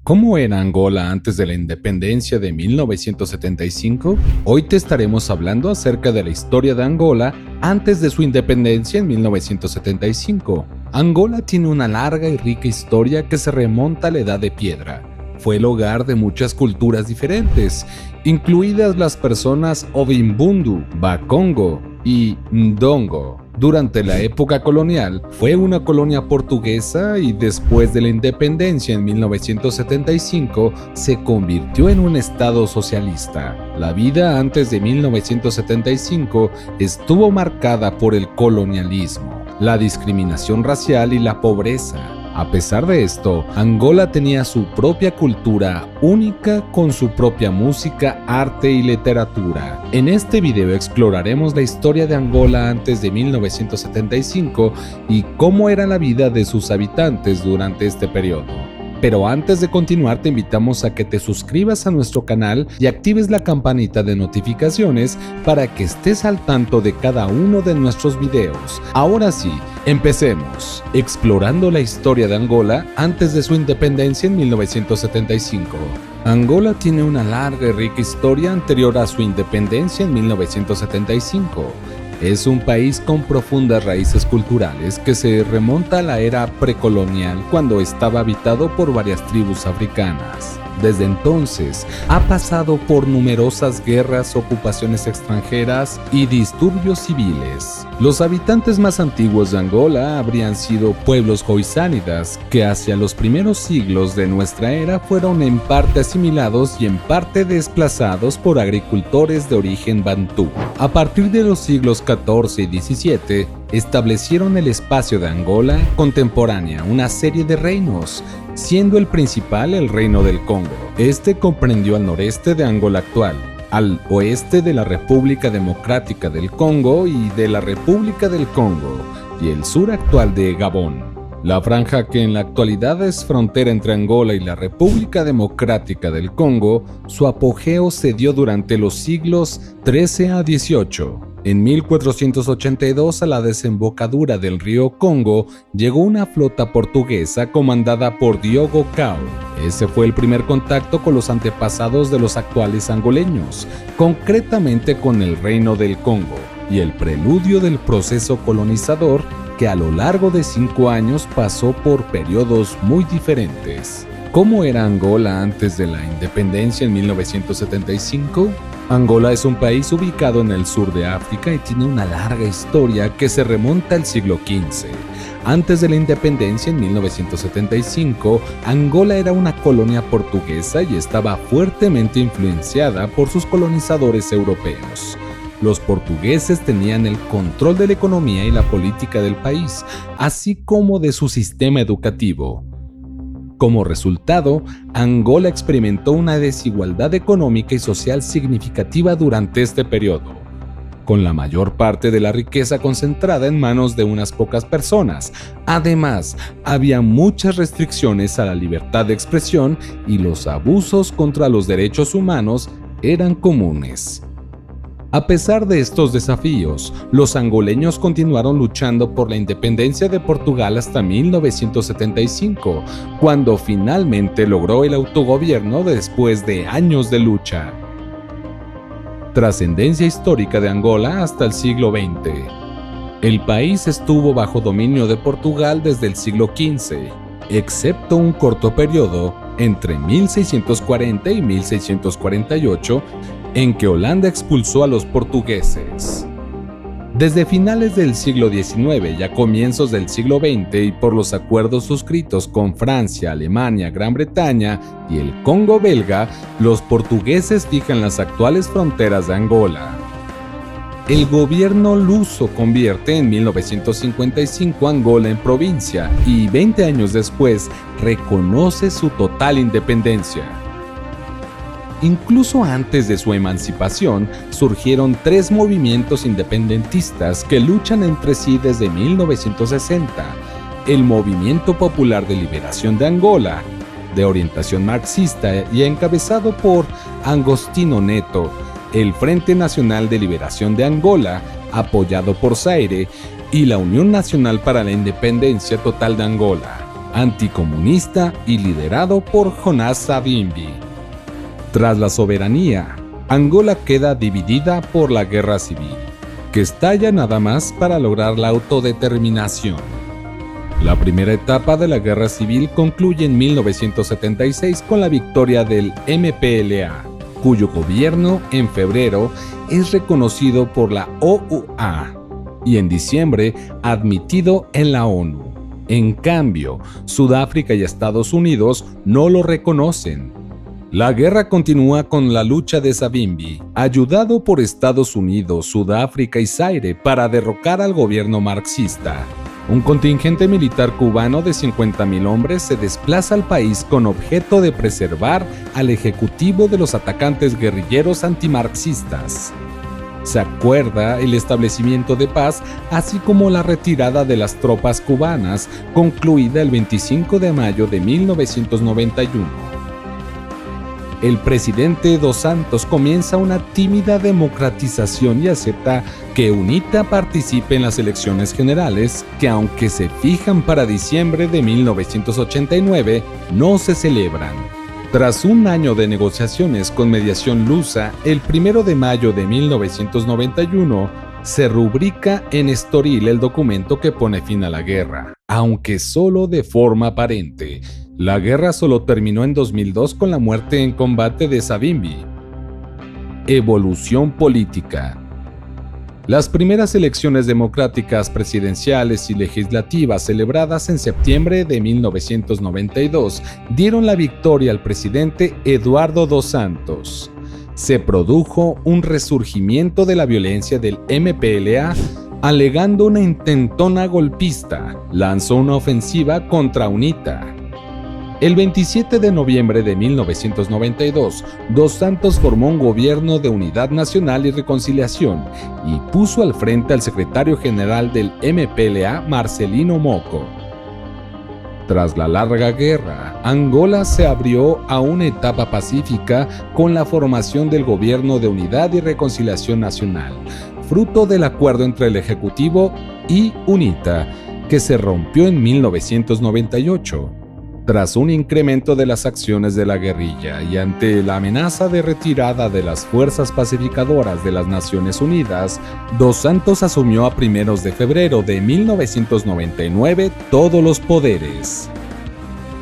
¿Cómo era Angola antes de la independencia de 1975? Hoy te estaremos hablando acerca de la historia de Angola antes de su independencia en 1975. Angola tiene una larga y rica historia que se remonta a la Edad de Piedra. Fue el hogar de muchas culturas diferentes, incluidas las personas Ovimbundu, Bakongo y Ndongo. Durante la época colonial, fue una colonia portuguesa y después de la independencia en 1975 se convirtió en un estado socialista. La vida antes de 1975 estuvo marcada por el colonialismo, la discriminación racial y la pobreza. A pesar de esto, Angola tenía su propia cultura única con su propia música, arte y literatura. En este video exploraremos la historia de Angola antes de 1975 y cómo era la vida de sus habitantes durante este periodo. Pero antes de continuar, te invitamos a que te suscribas a nuestro canal y actives la campanita de notificaciones para que estés al tanto de cada uno de nuestros videos. Ahora sí, empecemos, explorando la historia de Angola antes de su independencia en 1975. Angola tiene una larga y rica historia anterior a su independencia en 1975. Es un país con profundas raíces culturales que se remonta a la era precolonial cuando estaba habitado por varias tribus africanas. Desde entonces, ha pasado por numerosas guerras, ocupaciones extranjeras y disturbios civiles. Los habitantes más antiguos de Angola habrían sido pueblos khoisánidas, que hacia los primeros siglos de nuestra era fueron en parte asimilados y en parte desplazados por agricultores de origen bantú. A partir de los siglos XIV y XVII, establecieron el espacio de Angola contemporánea una serie de reinos, siendo el principal el Reino del Congo. Este comprendió al noreste de Angola actual, al oeste de la República Democrática del Congo y de la República del Congo, y el sur actual de Gabón. La franja que en la actualidad es frontera entre Angola y la República Democrática del Congo, su apogeo se dio durante los siglos XIII a XVIII. En 1482, a la desembocadura del río Congo, llegó una flota portuguesa comandada por Diogo Cao. Ese fue el primer contacto con los antepasados de los actuales angoleños, concretamente con el Reino del Congo, y el preludio del proceso colonizador que a lo largo de 5 años pasó por periodos muy diferentes. ¿Cómo era Angola antes de la independencia en 1975? Angola es un país ubicado en el sur de África y tiene una larga historia que se remonta al siglo XV. Antes de la independencia en 1975, Angola era una colonia portuguesa y estaba fuertemente influenciada por sus colonizadores europeos. Los portugueses tenían el control de la economía y la política del país, así como de su sistema educativo. Como resultado, Angola experimentó una desigualdad económica y social significativa durante este periodo, con la mayor parte de la riqueza concentrada en manos de unas pocas personas. Además, había muchas restricciones a la libertad de expresión y los abusos contra los derechos humanos eran comunes. A pesar de estos desafíos, los angoleños continuaron luchando por la independencia de Portugal hasta 1975, cuando finalmente logró el autogobierno después de años de lucha. Trascendencia histórica de Angola hasta el siglo XX. El país estuvo bajo dominio de Portugal desde el siglo XV, excepto un corto periodo entre 1640 y 1648, en que Holanda expulsó a los portugueses. Desde finales del siglo XIX y a comienzos del siglo XX, y por los acuerdos suscritos con Francia, Alemania, Gran Bretaña y el Congo belga, los portugueses fijan las actuales fronteras de Angola. El gobierno luso convierte en 1955 Angola en provincia y 20 años después reconoce su total independencia. Incluso antes de su emancipación, surgieron 3 movimientos independentistas que luchan entre sí desde 1960. El Movimiento Popular de Liberación de Angola, de orientación marxista y encabezado por Agostinho Neto, el Frente Nacional de Liberación de Angola, apoyado por Zaire, y la Unión Nacional para la Independencia Total de Angola. anticomunista y liderado por Jonas Savimbi. Tras la soberanía, Angola queda dividida por la guerra civil, que estalla nada más para lograr la autodeterminación. La primera etapa de la guerra civil concluye en 1976 con la victoria del MPLA, cuyo gobierno en febrero es reconocido por la OUA y en diciembre admitido en la ONU. En cambio, Sudáfrica y Estados Unidos no lo reconocen. La guerra continúa con la lucha de Savimbi, ayudado por Estados Unidos, Sudáfrica y Zaire para derrocar al gobierno marxista. Un contingente militar cubano de 50.000 hombres se desplaza al país con objeto de preservar al ejecutivo de los atacantes guerrilleros antimarxistas. Se acuerda el establecimiento de paz, así como la retirada de las tropas cubanas, concluida el 25 de mayo de 1991. El presidente Dos Santos comienza una tímida democratización y acepta que UNITA participe en las elecciones generales, que aunque se fijan para diciembre de 1989, no se celebran. Tras un año de negociaciones con mediación lusa, el 1 de mayo de 1991 se rubrica en Estoril el documento que pone fin a la guerra, aunque solo de forma aparente. La guerra solo terminó en 2002 con la muerte en combate de Savimbi. Evolución política. Las primeras elecciones democráticas presidenciales y legislativas celebradas en septiembre de 1992 dieron la victoria al presidente Eduardo Dos Santos. Se produjo un resurgimiento de la violencia del MPLA, alegando una intentona golpista, lanzó una ofensiva contra UNITA. El 27 de noviembre de 1992, Dos Santos formó un gobierno de unidad nacional y reconciliación y puso al frente al secretario general del MPLA, Marcelino Moco. Tras la larga guerra, Angola se abrió a una etapa pacífica con la formación del Gobierno de Unidad y Reconciliación Nacional, fruto del acuerdo entre el Ejecutivo y UNITA, que se rompió en 1998. Tras un incremento de las acciones de la guerrilla y ante la amenaza de retirada de las fuerzas pacificadoras de las Naciones Unidas, Dos Santos asumió a primeros de febrero de 1999 todos los poderes.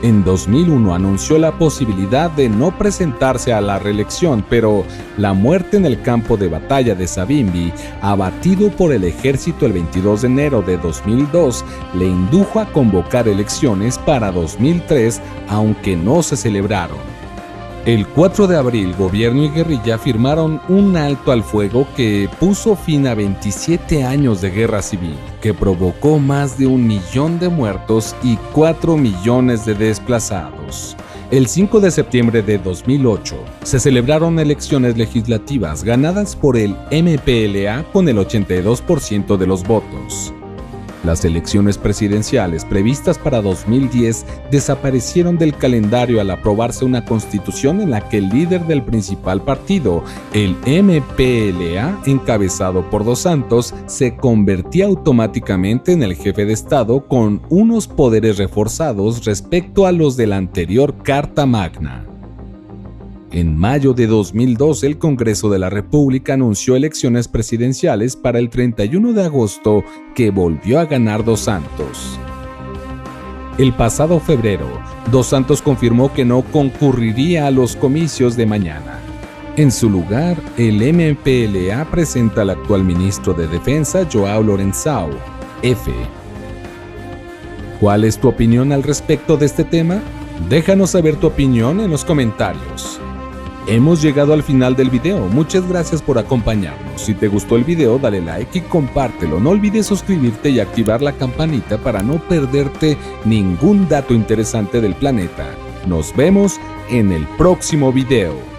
En 2001 anunció la posibilidad de no presentarse a la reelección, pero la muerte en el campo de batalla de Savimbi, abatido por el ejército el 22 de enero de 2002, le indujo a convocar elecciones para 2003, aunque no se celebraron. El 4 de abril, gobierno y guerrilla firmaron un alto al fuego que puso fin a 27 años de guerra civil, que provocó más de 1 millón de muertos y 4 millones de desplazados. El 5 de septiembre de 2008 se celebraron elecciones legislativas ganadas por el MPLA con el 82% de los votos. Las elecciones presidenciales previstas para 2010 desaparecieron del calendario al aprobarse una constitución en la que el líder del principal partido, el MPLA, encabezado por Dos Santos, se convertía automáticamente en el jefe de Estado con unos poderes reforzados respecto a los de la anterior Carta Magna. En mayo de 2002, el Congreso de la República anunció elecciones presidenciales para el 31 de agosto que volvió a ganar Dos Santos. El pasado febrero, Dos Santos confirmó que no concurriría a los comicios de mañana. En su lugar, el MPLA presenta al actual ministro de Defensa, João Lourenço, F. ¿Cuál es tu opinión al respecto de este tema? Déjanos saber tu opinión en los comentarios. Hemos llegado al final del video, muchas gracias por acompañarnos. Si te gustó el video, dale like y compártelo. No olvides suscribirte y activar la campanita para no perderte ningún dato interesante del planeta. Nos vemos en el próximo video.